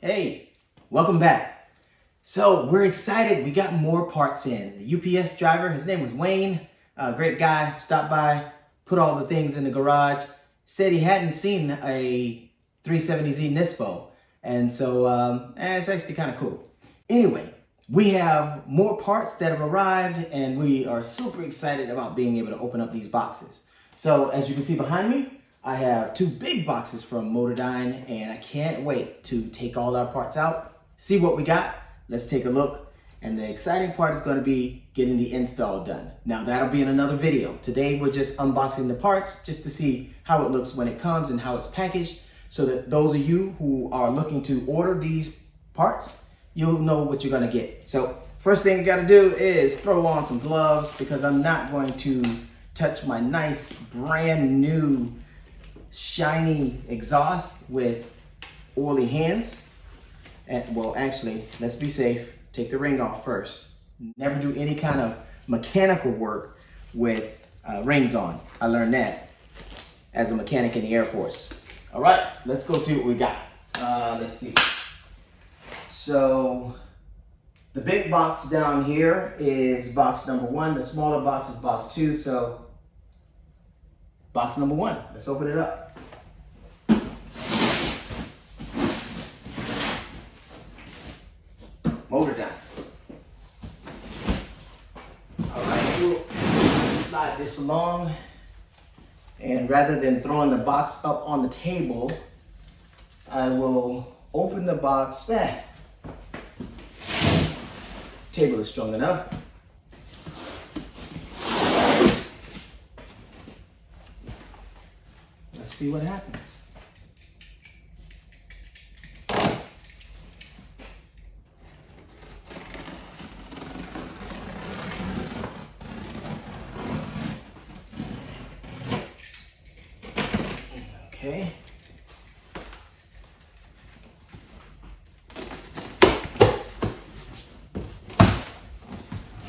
Hey, welcome back. So we're excited. We got more parts in. The UPS driver, his name was Wayne, a great guy, stopped by, put all the things in the garage, said he hadn't seen a 370Z Nispo. And so it's actually kind of cool. Anyway, we have more parts that have arrived and we are super excited about being able to open up these boxes. So as you can see behind me, I have two big boxes from MotorDyne and I can't wait to take all our parts out, see what we got. Let's take a look. And the exciting part is going to be getting the install done. Now that'll be in another video. Today we're just unboxing the parts just to see how it looks when it comes and how it's packaged, so that those of you who are looking to order these parts, you'll know what you're going to get. So first thing you got to do is throw on some gloves, because I'm not going to touch my nice brand new shiny exhaust with oily hands. And well, actually, let's be safe. Take the ring off first. Never do any kind of mechanical work with rings on. I learned that as a mechanic in the Air Force. All right, let's go see what we got. Let's see. So the big box down here is box number 1. The smaller box is box 2. So box number 1, let's open it up. MotorDyne. All right, we'll slide this along. And rather than throwing the box up on the table, I will open the box back. Table is strong enough. Let's see what happens. Okay.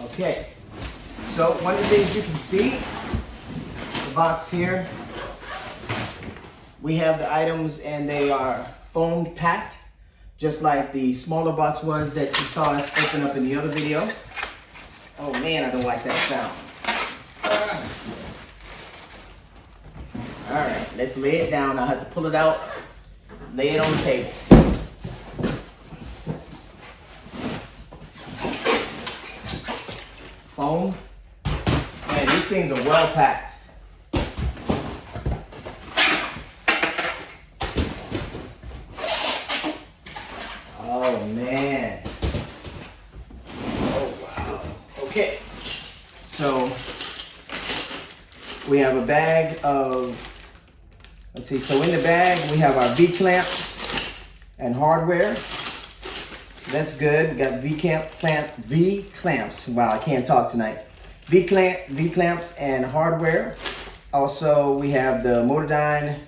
Okay. So one of the things you can see, the box here, we have the items and they are foam packed, just like the smaller box was that you saw us open up in the other video. Oh man, I don't like that sound. All right, let's lay it down. I'll have to pull it out, lay it on the table. Foam. Man, these things are well packed. Oh man. Oh wow. Okay. So we have a bag of, let's see, so in the bag we have our V-clamps and hardware. So that's good. We got V-clamps. Wow, I can't talk tonight. V-clamps and hardware. Also, we have the MotorDyne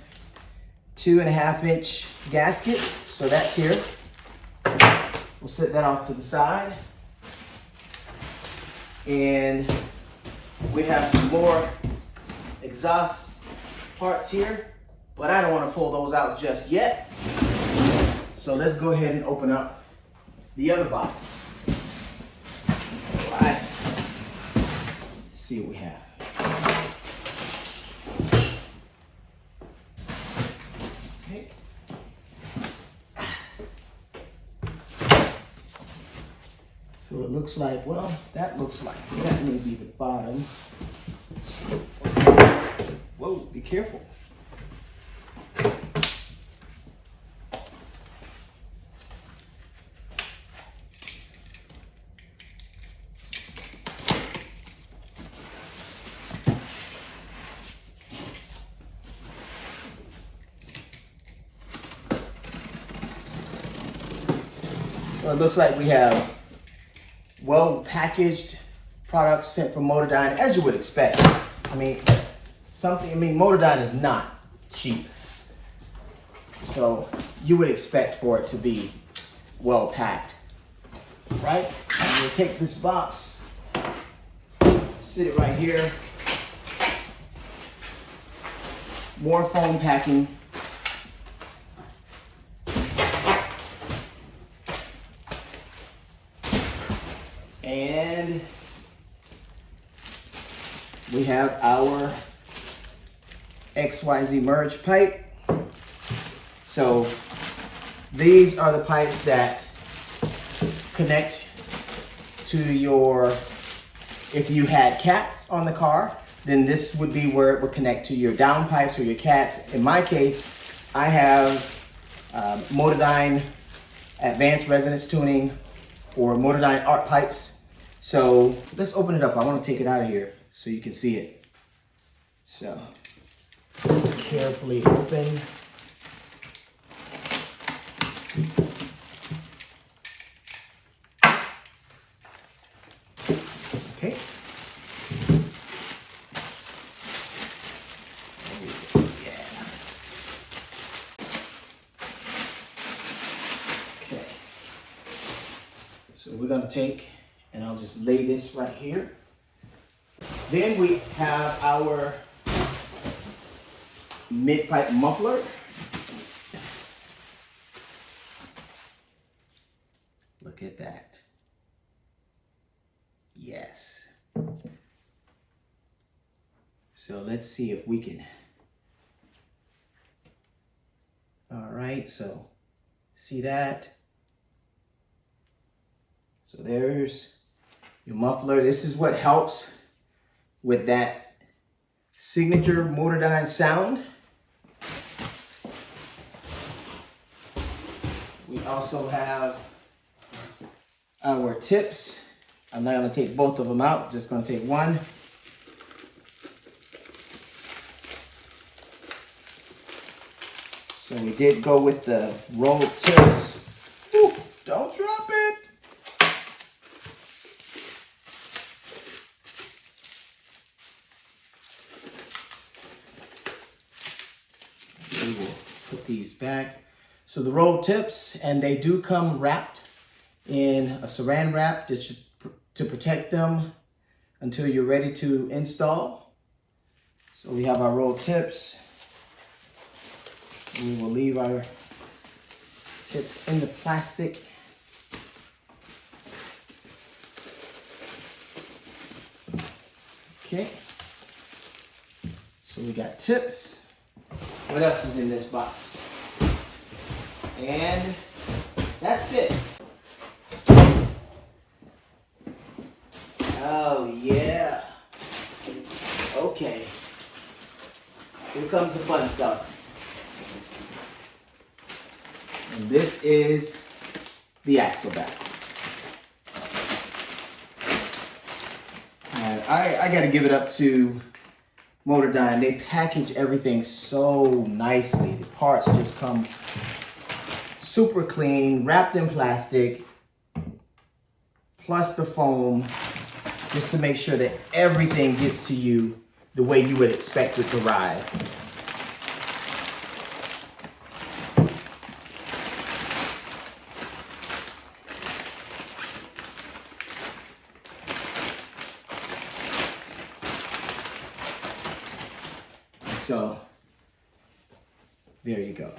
2.5-inch gasket. So that's here. We'll set that off to the side. And we have some more exhaust parts here, but I don't want to pull those out just yet. So let's go ahead and open up the other box. All right. Let's see what we have. Okay. So it looks like, well, that looks like that may be the bottom. Whoa, be careful. So it looks like we have well packaged products sent from MotorDyne, as you would expect. I mean, MotorDyne is not cheap. So you would expect for it to be well packed, right? I'm gonna take this box, sit it right here. More foam packing. And we have our XYZ merge pipe. So these are the pipes that connect to your, if you had cats on the car, then this would be where it would connect to your down pipes or your cats. In my case, I have MotorDyne Advanced Resonance Tuning or MotorDyne Art pipes. So let's open it up. I want to take it out of here so you can see it. So let's carefully open. Okay. Yeah. Okay. So we're going to take, and I'll just lay this right here. Then we have our mid-pipe muffler. Look at that. Yes. So let's see if we can. All right, so see that? So there's your muffler. This is what helps with that signature MotorDyne sound. We also have our tips. I'm not going to take both of them out, just going to take one. So we did go with the rolled tips. Ooh, don't drop it. We will put these back. So the rolled tips, and they do come wrapped in a saran wrap to protect them until you're ready to install. So we have our rolled tips. We will leave our tips in the plastic. Okay. So we got tips. What else is in this box? And that's it. Oh yeah. Okay. Here comes the fun stuff. And this is the axle back. And I gotta give it up to MotorDyne. They package everything so nicely. The parts just come super clean, wrapped in plastic, plus the foam, just to make sure that everything gets to you the way you would expect it to ride. So, there you go.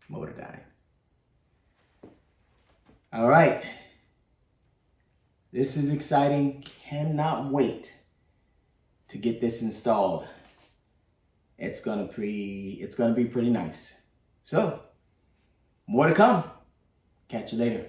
MotorDyne. All right. This is exciting. Cannot wait to get this installed. It's gonna be pretty nice. So, more to come. Catch you later.